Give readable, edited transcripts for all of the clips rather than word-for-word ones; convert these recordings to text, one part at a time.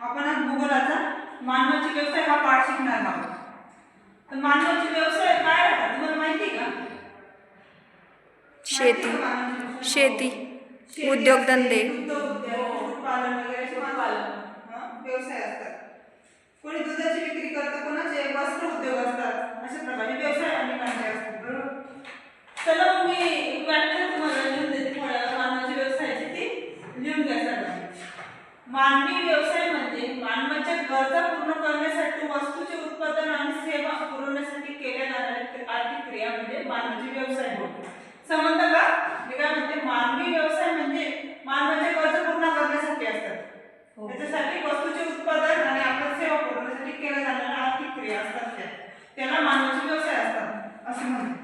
आपण आज भूगोलाचा मानवाचे व्यवसाय हा पाठ शिकणार आहोत. तर मानवाचे व्यवसाय काय राहतात तुम्हाला माहिती आहे का? शेती, उद्योगधंदे, कुक्कुटपालन वगैरे व्यवसाय असतात. कोणी दुधाची विक्री करतं, कोणाचे वस्त्र उद्योग असतात. अशा प्रकारे व्यवसाय अनेकांचे असतात. बरोबर. चला मग मी एक व्याख्या तुम्हाला लिहून देते. मानवाच्या व्यवसायाची ती लिहून घ्या सगळ्यांनी. मानवी व्यवसाय म्हणजे मानवाच्या गरजा पूर्ण करण्यासाठी वस्तूचे उत्पादन आणि सेवा पुरवण्यासाठी केल्या जाणाऱ्या आर्थिक क्रिया म्हणजे मानवाचे व्यवसाय होय. समजलं का? मी काय म्हणते, मानवी व्यवसाय म्हणजे मानवाच्या गरजा पूर्ण करण्यासाठी असतात. त्याच्यासाठी वस्तूचे उत्पादन आणि आपण सेवा पुरवण्यासाठी केल्या जाणाऱ्या आर्थिक क्रिया असतात त्याला मानवाचे व्यवसाय असतात असं म्हणतात.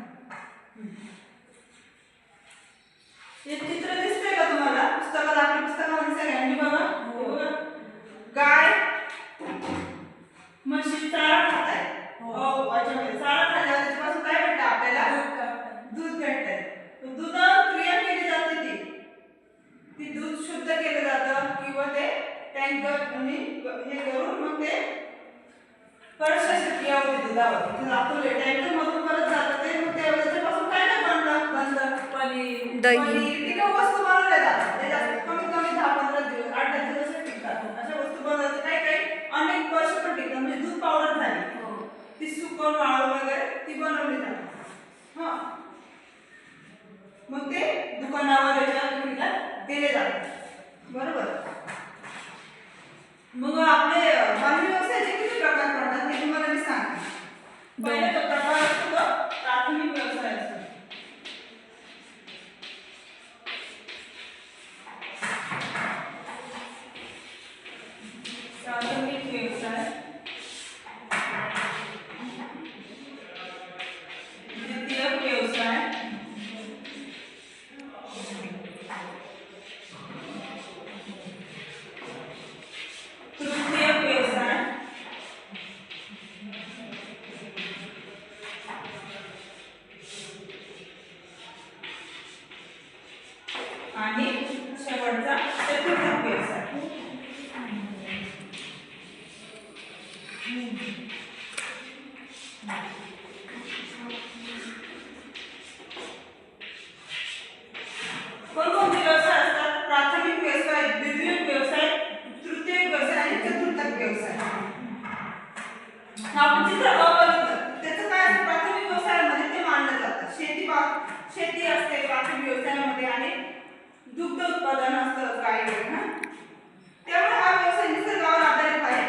हे चित्र दिसतंय का तुम्हाला? पुस्तकात आपल्या पुस्तकामध्ये सगळ्यांनी बघा. गाय म्हशी चारा खात आहे. चारा खाल्ल्यावर त्याच्यापासून काय भेटतं आपल्याला? दूध भेटतंय. दूध क्रिया केली जाते ती दूध शुद्ध केलं जातं किंवा ते टँकर आणि हे करून मग ते परत क्रिया होते दुधावर. आपण टँकर मधून परत जातं ते मग त्याच्यापासून काय काय बनतं? पनीर, दही, वस्तू बनवल्या जातात. त्याच्यात कमीत कमी 10-15 दिवस 8-10 दिवस टिकतात. अशा वस्तू बनवतात. काही अनेक वर्ष पण टिकतात. म्हणजे दूध पावडर झाली ती सुकवून वाळवून वगैरे ती बनवली जाते. मग ते दुकानावर विक्रीला दिले जातात. बरोबर. मग आपले मानवी व्यवसायाचे किती प्रकार पडतात हे तुम्हाला मी सांगते. पहिला जो प्रकार असतो तो प्राथमिक व्यवसाय असतो. प्राथमिक व्यवसाय, द्वितीयक व्यवसाय, तृतीयक व्यवसाय आणि शेवटचा चतुर्थक व्यवसाय. कोणकोणते व्यवसाय असतात? प्राथमिक व्यवसाय, द्वितीयक व्यवसाय, तृतीयक व्यवसाय आणि चतुर्थक व्यवसाय. आपण चित्र बघितलं त्याचं काय असतं? प्राथमिक व्यवसायामध्ये ते मानलं जातं. शेती असते प्राथमिक व्यवसायामध्ये आणि दुग्ध उत्पादन असतं गाई त्यामुळे हा व्यवसाय निसर्गावर आधारित आहे.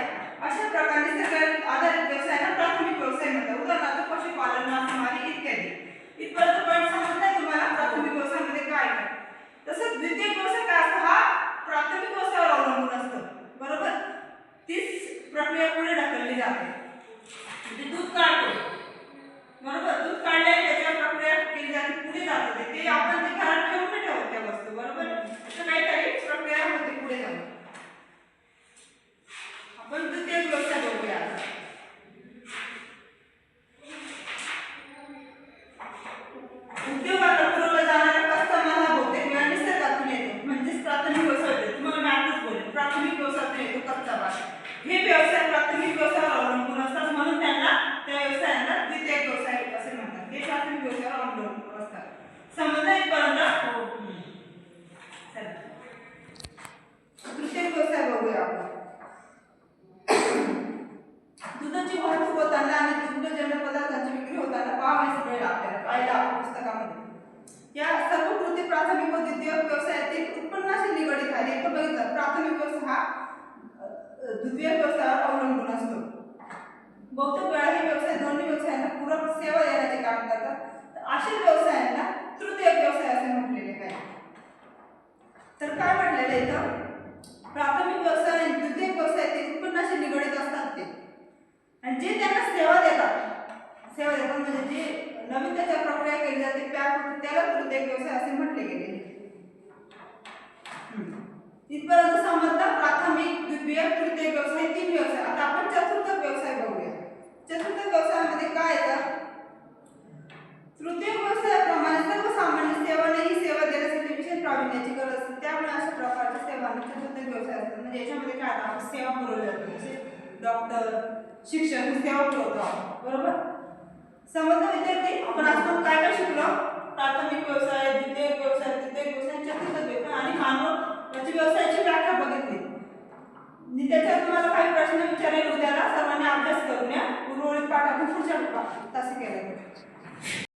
अशा प्रकारे निसर्गावर आधारित व्यवसायाला प्राथमिक व्यवसाय म्हणतात. उदाहरणार्थ पशुपालन, मासेमारी इत्यादी. इथपर्यंत पॉईंट समजलाय तुम्हाला प्राथमिक व्यवसायामध्ये काय आहे? तसंच द्वितीयक व्यवसाय काय असतो? हा प्राथमिक व्यवसायावर अवलंबून असतो. बरोबर. तीच प्रक्रिया पुढे ढकलली जाते. म्हणजे दूध काढतो. बरोबर. दूध काढल्याने त्याच्यावर प्रक्रिया केली जाते, पुढे जाते. ते आपण ते घरात ठेवून नाही ठेवत त्या वस्तू. बरोबर. असं काहीतरी प्रक्रिया होते पुढे जाऊन. आपण द्वितीयक व्यवसाय बघूया. उद्योगाला पुरवला जाणारा कच्चा माल हा बहुतेक वेळा निसर्गातून येतो. म्हणजेच प्राथमिक व्यवसाय होते. तुम्हाला मी आताच बोलले प्राथमिक व्यवसायातून येतो कच्चा माल. हे व्यवसाय प्राथमिक व्यवसायावर अवलंबून असतात म्हणून त्यांना त्या व्यवसायांना द्वितीयक व्यवसाय असे म्हणतात. हे प्राथमिक व्यवसायावर अवलंबून असतात. समजलं इथपर्यंत? तृतीयक व्यवसाय बघूया आपण. दुधाची वाहतूक होताना आणि दुग्धजन्य पदार्थांची विक्री होताना पाहावयास मिळेल आपल्याला पाहिला पुस्तकामध्ये. या सर्व कृती प्राथमिक व द्वितीयक व्यवसायातील उत्पन्नाशी निगडित आहे. हे बघितलं प्राथमिक व्यवसाय हा द्वितीयक व्यवसायावर अवलंबून असतो. बहुतेक वेळा हे व्यवसाय दोन्ही व्यवसायांना पूरक सेवा देण्याचे काम करतात. अशा व्यवसायांना तृतीयक व्यवसाय असे म्हटलेले आहे. तर काय म्हटलेलं आहे इथं? प्राथमिक व्यवसाय आणि द्वितीयक व्यवसायातील उत्पन्नाशी निगडित असतात ते, आणि जे त्यांना सेवा देतात म्हणजे जे नवीन त्याच्या प्रक्रिया केली जाते त्याला तृतीयक व्यवसाय असे म्हटले गेले. इथपर्यंत समजलं प्राथमिक, द्वितीयक, तृतीयक व्यवसाय तीन व्यवसाय. आता आपण चतुर्थक व्यवसाय बघूया. चतुर्थक व्यवसायामध्ये काय येतं? तृतीयक व्यवसायाप्रमाणे सर्वसामान्य सेवांना ही सेवा देण्यासाठी विशेष प्रावीण्याची गरज असते. त्यामुळे अशा प्रकारच्या सेवांना चतुर्थक व्यवसाय असतात. म्हणजे याच्यामध्ये काय आपण सेवा पुरवली जाते, जसे डॉक्टर, शिक्षक ही सेवा पुरवतो आपण, बरोबर. समजलं विद्यार्थी? आपण आज काय काय शिकलो? प्राथमिक व्यवसाय, द्वितीयक व्यवसाय, तृतीयक व्यवसाय, चतुर्थ व्यवसाय आणि मानव याची व्यवसायाची व्याख्या बघितली. त्याच्यात तुम्हाला काही प्रश्न विचारेल उद्याला, सर्वांनी अभ्यास करून या. उर्वरित पाठ आपण पुढच्या तासी केला.